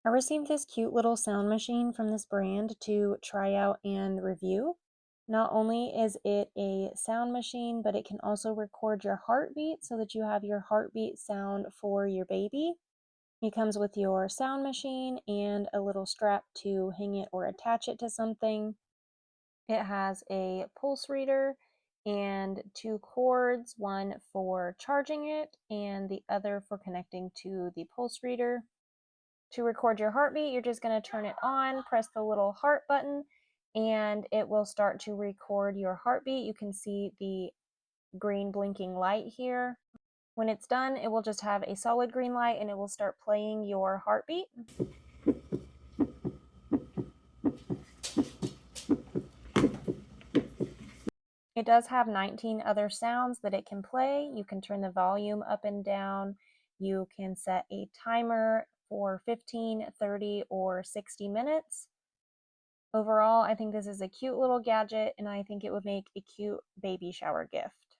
I received this cute little sound machine from this brand to try out and review. Not only is it a sound machine, but it can also record your heartbeat so that you have your heartbeat sound for your baby. It comes with your sound machine and a little strap to hang it or attach it to something. It has a pulse reader and two cords, one for charging it and the other for connecting to the pulse reader. To record your heartbeat, you're just going to turn it on, press the little heart button, and it will start to record your heartbeat. You can see the green blinking light here. When it's done, it will just have a solid green light and it will start playing your heartbeat. It does have 19 other sounds that it can play. You can turn the volume up and down. You can set a timer for 15, 30, or 60 minutes. Overall, I think this is a cute little gadget and I think it would make a cute baby shower gift.